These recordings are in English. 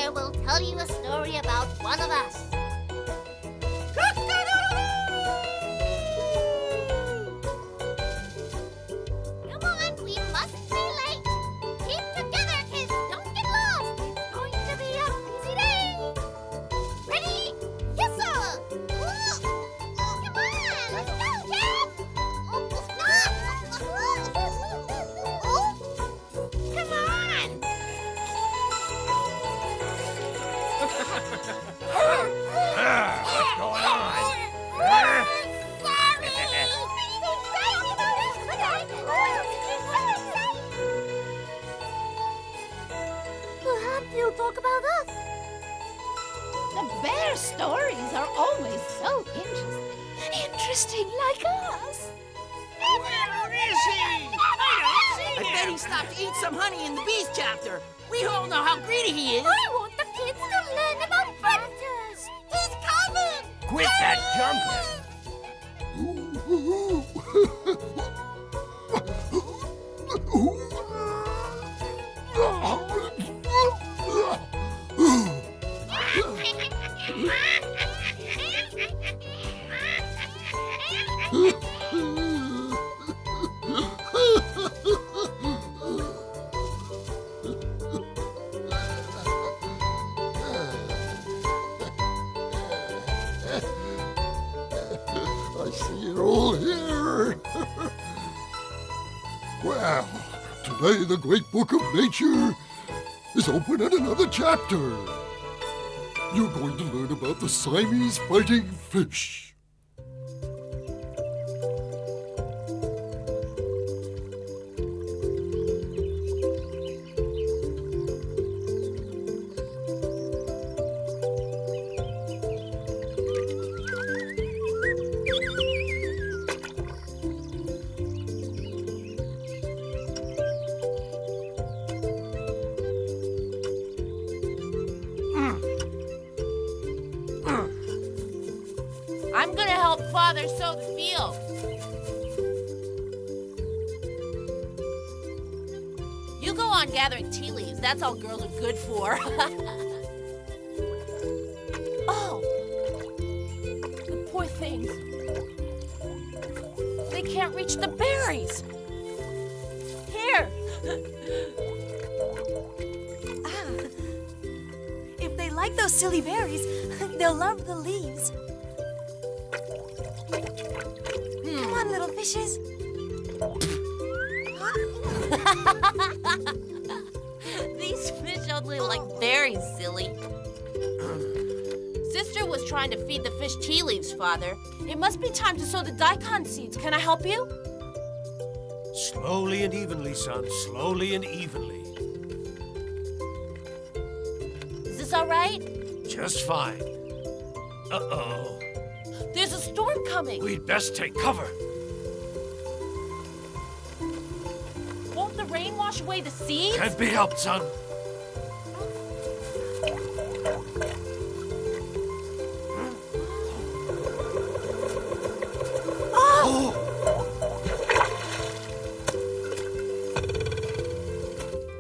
father will tell you a story about one of us. Come on, we mustn't be late. Keep together, kids. Don't get lost. It's going to be a busy day. Ready? Yes, sir. Come on, let's go, kids. Come on. What's going on? Perhaps you'll talk about us. The bear stories are always so interesting. Interesting like us. Where is he? I don't see I bet he stopped to eat some honey in the bees chapter. We all know how greedy he is. I want the kids to learn about predators. He's coming. Quit that jumping. I see it all here. Well, today the great book of nature is open at another chapter. You're going to learn about the Siamese fighting fish. I'm gonna help Father sow the field. You go on gathering tea leaves. That's all girls are good for. Oh, the poor things. They can't reach the berries. Here. If they like those silly berries, they'll love the leaves. Come on, little fishes. These fish only like berries, silly. Sister was trying to feed the fish tea leaves, Father. It must be time to sow the daikon seeds. Can I help you? Slowly and evenly, son. Slowly and evenly. Is this all right? Just fine. Uh-oh. There's a storm coming. We'd best take cover. Won't the rain wash away the seeds? Can't be helped, son. Oh!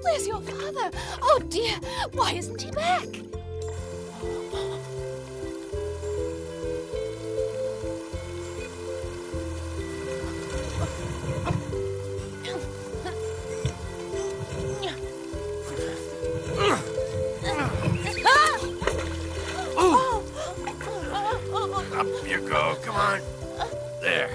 Where's your father? Oh, dear. Why isn't he back? Up you go. Come on. There.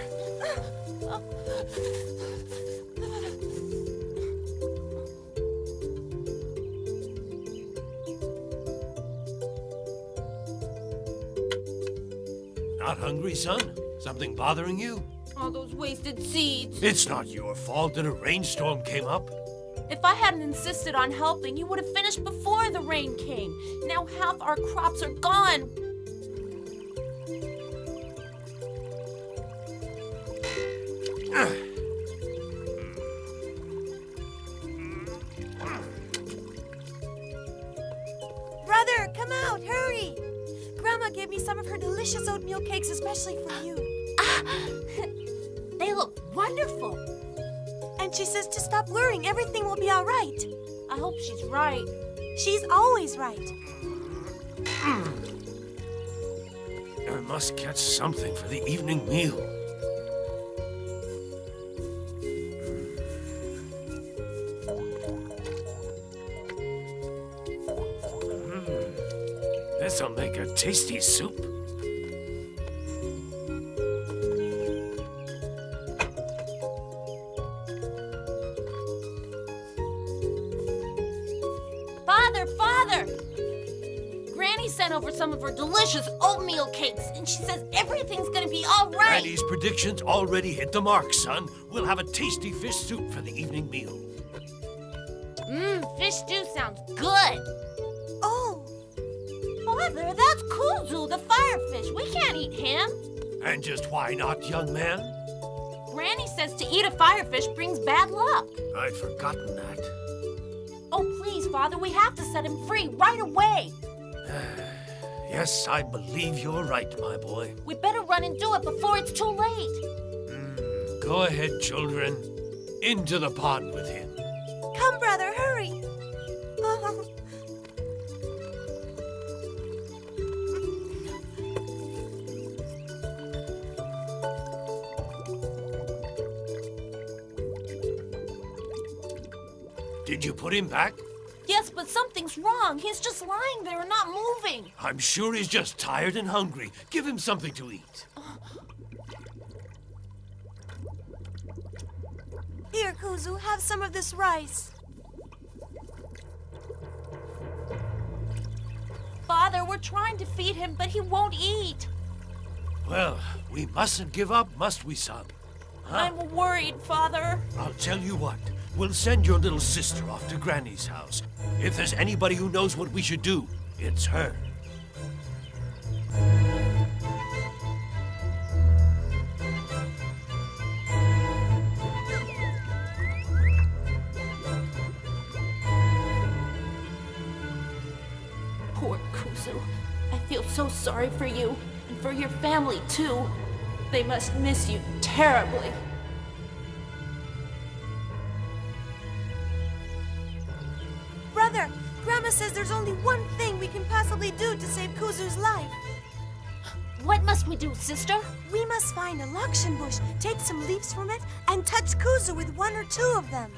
Not hungry, son? Something bothering you? All those wasted seeds. It's not your fault that a rainstorm came up. If I hadn't insisted on helping, you would have finished before the rain came. Now half our crops are gone. Brother, come out, hurry. Grandma gave me some of her delicious oatmeal cakes especially for you. They look wonderful. And she says to stop worrying, everything will be all right. I hope she's right. She's always right. I must catch something for the evening meal. This'll make a tasty soup. Father! Granny sent over some of her delicious oatmeal cakes, and she says everything's gonna be all right. Granny's predictions already hit the mark, son. We'll have a tasty fish soup for the evening meal. Fish stew sounds good. Oh, Father, that's Kuzu, the firefish. We can't eat him. And just why not, young man? Granny says to eat a firefish brings bad luck. I'd forgotten that. Oh, please, Father, we have to set him free right away. Yes, I believe you're right, my boy. We better run and do it before it's too late. Go ahead, children. Into the pond with him. come, brother, hurry. Did you put him back? Yes, but something's wrong. He's just lying there and not moving. I'm sure he's just tired and hungry. Give him something to eat. Here, Kuzu, have some of this rice. Father, we're trying to feed him, but he won't eat. Well, we mustn't give up, must we, son? Huh? I'm worried, Father. I'll tell you what. We'll send your little sister off to Granny's house. If there's anybody who knows what we should do, it's her. Poor Kuzu. I feel so sorry for you, and for your family, too. They must miss you terribly. Brother, Grandma says there's only one thing we can possibly do to save Kuzu's life. What must we do, sister? We must find a lakshan bush, take some leaves from it, and touch Kuzu with one or two of them.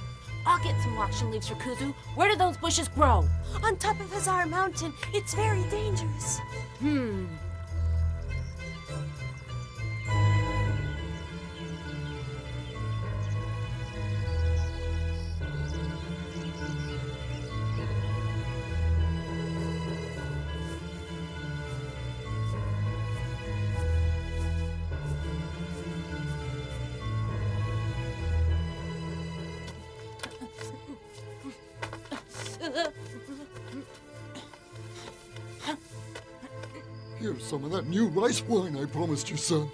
I'll get some lakshan leaves for Kuzu. Where do those bushes grow? On top of Hazar Mountain, it's very dangerous. Here's some of that new rice wine I promised you, son.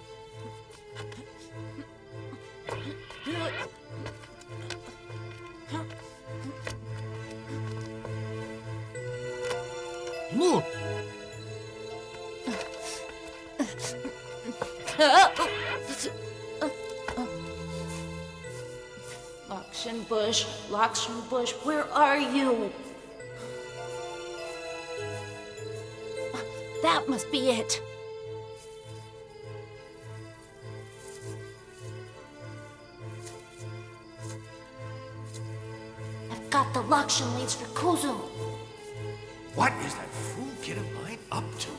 Look! Lakshan Bush, where are you? That must be it. I've got the lakshan leaves for Kuzu. What is that fool kid of mine up to?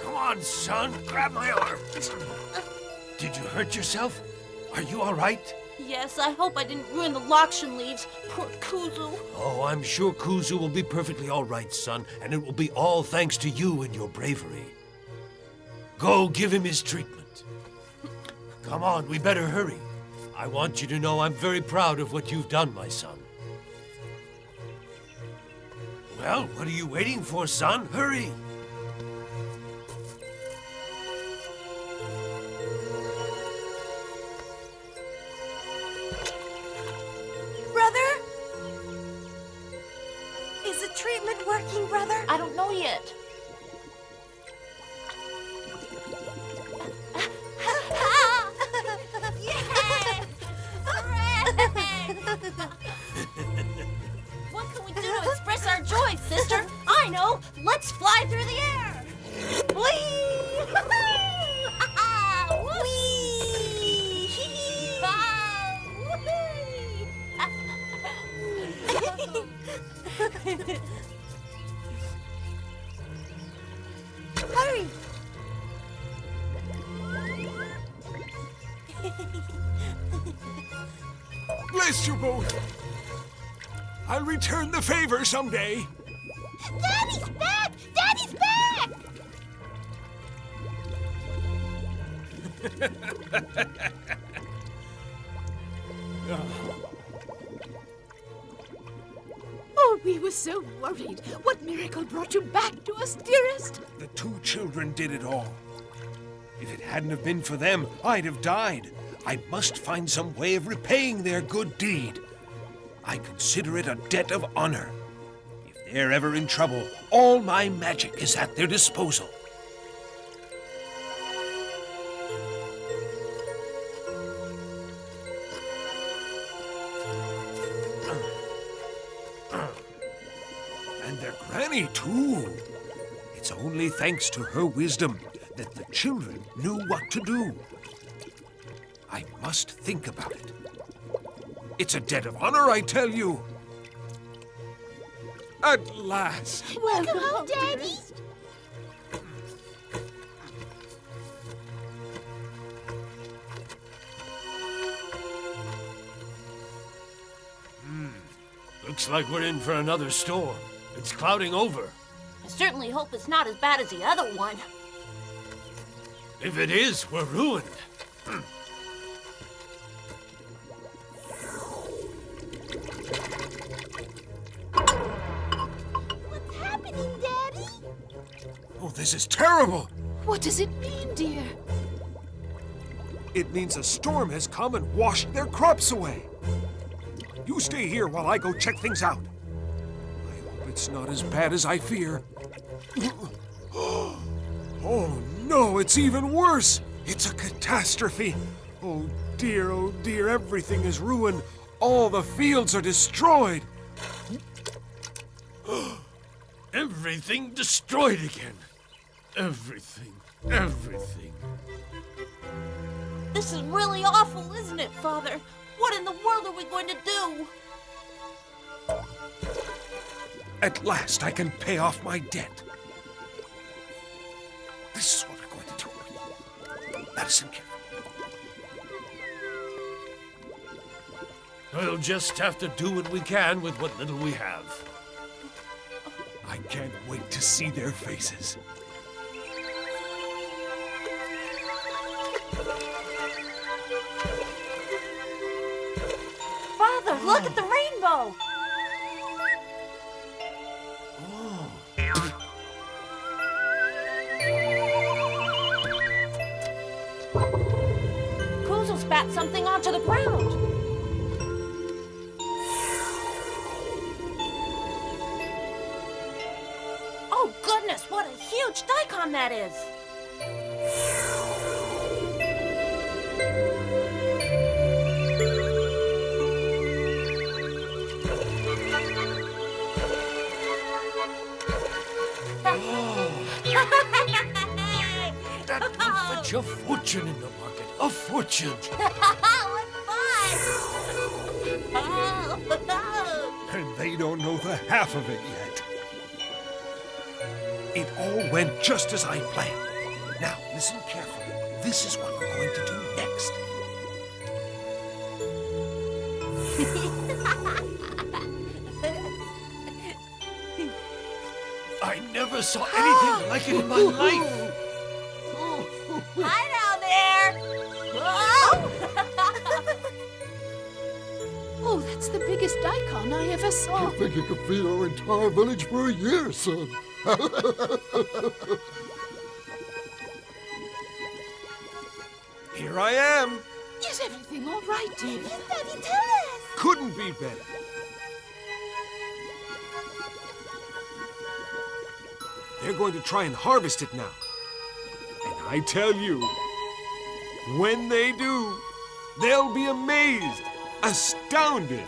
Come on, son. Grab my arm. Did you hurt yourself? Are you all right? Yes, I hope I didn't ruin the lakshan leaves. Poor Kuzu. Oh, I'm sure Kuzu will be perfectly all right, son, and it will be all thanks to you and your bravery. Go give him his treatment. Come on, we better hurry. I want you to know I'm very proud of what you've done, my son. Well, what are you waiting for, son? Hurry! Brother? Is the treatment working? working, brother? I don't know yet. What can we do to express our joy, sister? I know. Let's fly through the air. Whee! Whee! Hurry! Bless you both. I'll return the favor someday. Daddy's back! Daddy's back! Oh, we were so worried. What miracle brought you back to us, dearest? The two children did it all. If it hadn't have been for them, I'd have died. I must find some way of repaying their good deed. I consider it a debt of honor. If they're ever in trouble, all my magic is at their disposal. And their granny, too. It's only thanks to her wisdom that the children knew what to do. I must think about it. It's a debt of honor, I tell you. At last. Welcome home, Daddy. dearest. Looks like we're in for another storm. It's clouding over. I certainly hope it's not as bad as the other one. If it is, we're ruined. What's happening, Daddy? Oh, this is terrible. What does it mean, dear? It means a storm has come and washed their crops away. You stay here while I go check things out. I hope it's not as bad as I fear. Oh no, it's even worse. It's a catastrophe. Oh dear, everything is ruined. All the fields are destroyed. Everything destroyed again. Everything. This is really awful, isn't it, Father? What in the world are we going to do? At last I can pay off my debt. This is what we're going to do. Madison, We'll just have to do what we can with what little we have. I can't wait to see their faces. Father, look at the rainbow! Kuzel spat something onto the ground. Oh, goodness, what a huge daikon that is! That will fetch a fortune in the market. A fortune. What fun! And they don't know the half of it yet. It all went just as I planned. Now, listen carefully. This is what we're going to do next. I never saw anything like it in my life. Hi down there! Oh, that's the biggest daikon I ever saw. I think you could feed our entire village for a year, son. Here I am. Is everything all right, dear? Yes, Daddy, tell us. Couldn't be better. They're going to try and harvest it now. And I tell you, when they do, they'll be amazed, astounded.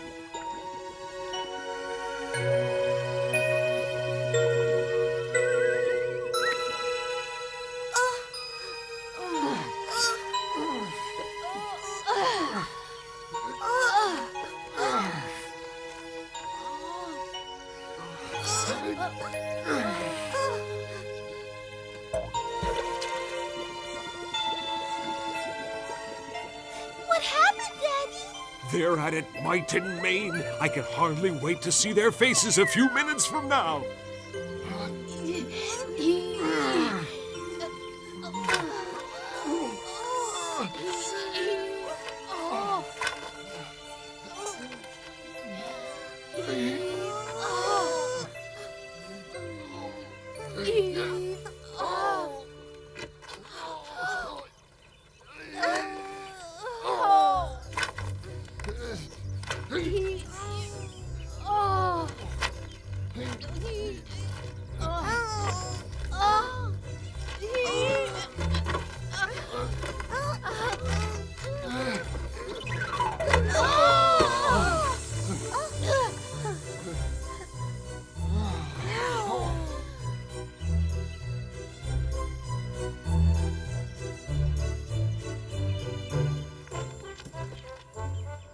What happened, Daddy? They're at it might and main. I can hardly wait to see their faces a few minutes from now.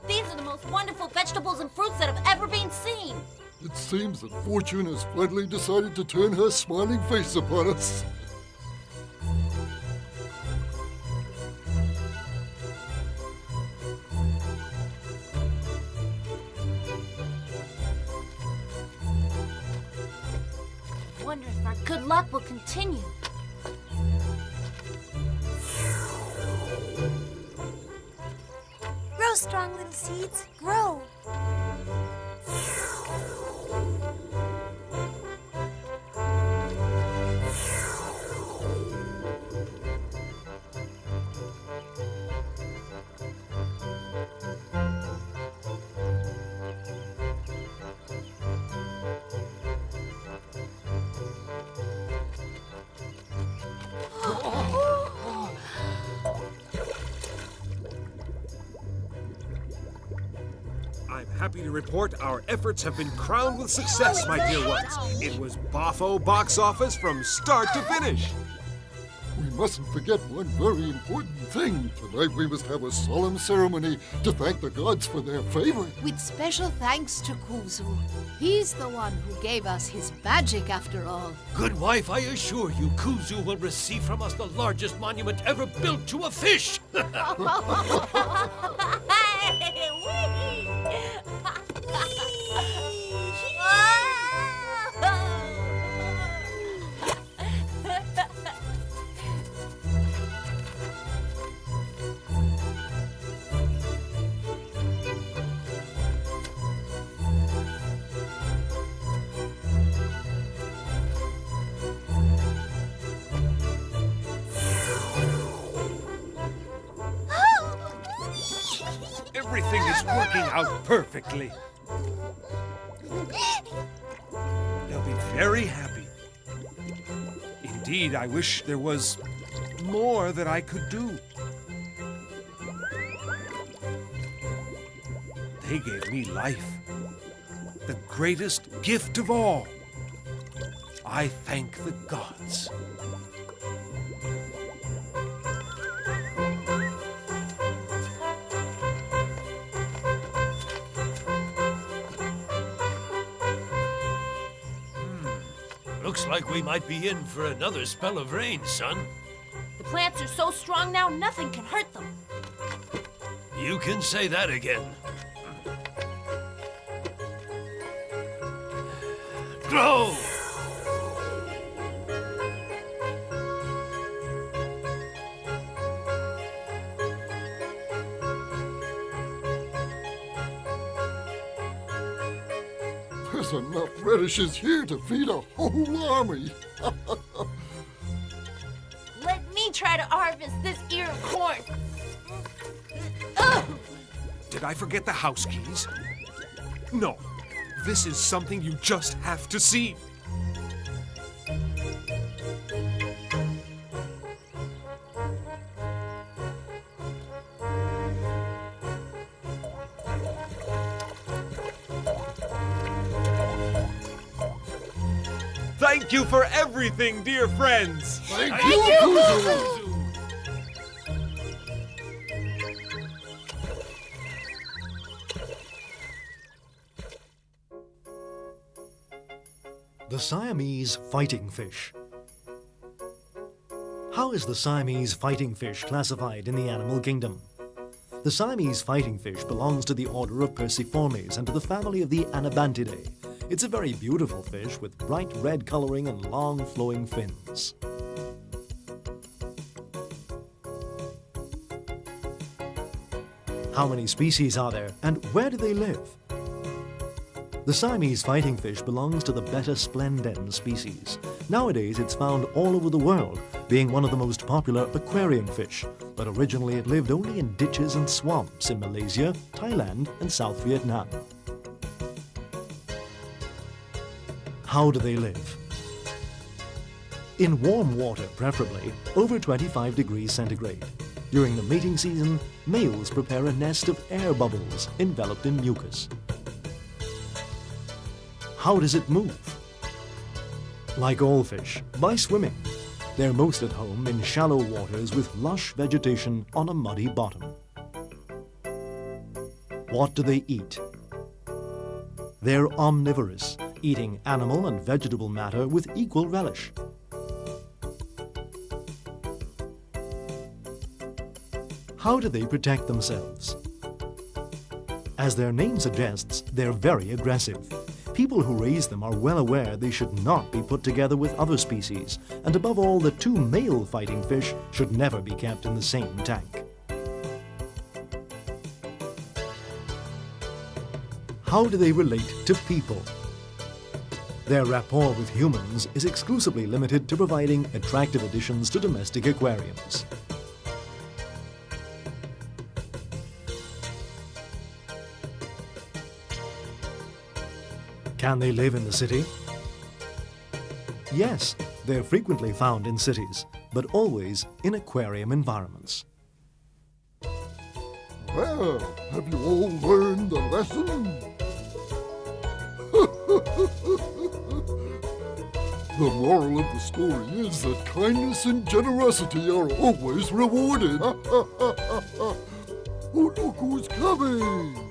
These are the most wonderful vegetables and fruits that have ever been seen. It seems that Fortune has finally decided to turn her smiling face upon us. Wonder if our good luck will continue. Grow strong, little seeds. Grow. I'm happy to report our efforts have been crowned with success, my dear ones. It was Boffo box office from start to finish. We mustn't forget one very important thing. Tonight we must have a solemn ceremony to thank the gods for their favor. With special thanks to Kuzu. He's the one who gave us his magic after all. Good wife, I assure you, Kuzu will receive from us the largest monument ever built to a fish. Everything is working out perfectly. They'll be very happy. Indeed, I wish there was more that I could do. They gave me life, the greatest gift of all. I thank the gods. Looks like we might be in for another spell of rain, son. The plants are so strong now, nothing can hurt them. You can say that again. Grow! There's enough radishes here to feed a whole army. Let me try to harvest this ear of corn. Did I forget the house keys? No. This is something you just have to see. Thank you for everything, dear friends. Thank you, Kuzu. The Siamese fighting fish. How is the Siamese fighting fish classified in the animal kingdom? The Siamese fighting fish belongs to the order of Perciformes and to the family of the Anabantidae. It's a very beautiful fish with bright red coloring and long flowing fins. How many species are there and where do they live? The Siamese fighting fish belongs to the Betta splendens species. Nowadays it's found all over the world, being one of the most popular aquarium fish, but originally it lived only in ditches and swamps in Malaysia, Thailand and South Vietnam. How do they live? In warm water preferably, over 25 degrees centigrade. During the mating season, males prepare a nest of air bubbles enveloped in mucus. How does it move? Like all fish, by swimming. They're most at home in shallow waters with lush vegetation on a muddy bottom. What do they eat? They're omnivorous, eating animal and vegetable matter with equal relish. How do they protect themselves? As their name suggests, they're very aggressive. People who raise them are well aware they should not be put together with other species, and above all, the two male fighting fish should never be kept in the same tank. How do they relate to people? Their rapport with humans is exclusively limited to providing attractive additions to domestic aquariums. Can they live in the city? Yes, they're frequently found in cities, but always in aquarium environments. Well, have you all learned the lesson? The moral of the story is that kindness and generosity are always rewarded. Oh, look who's coming!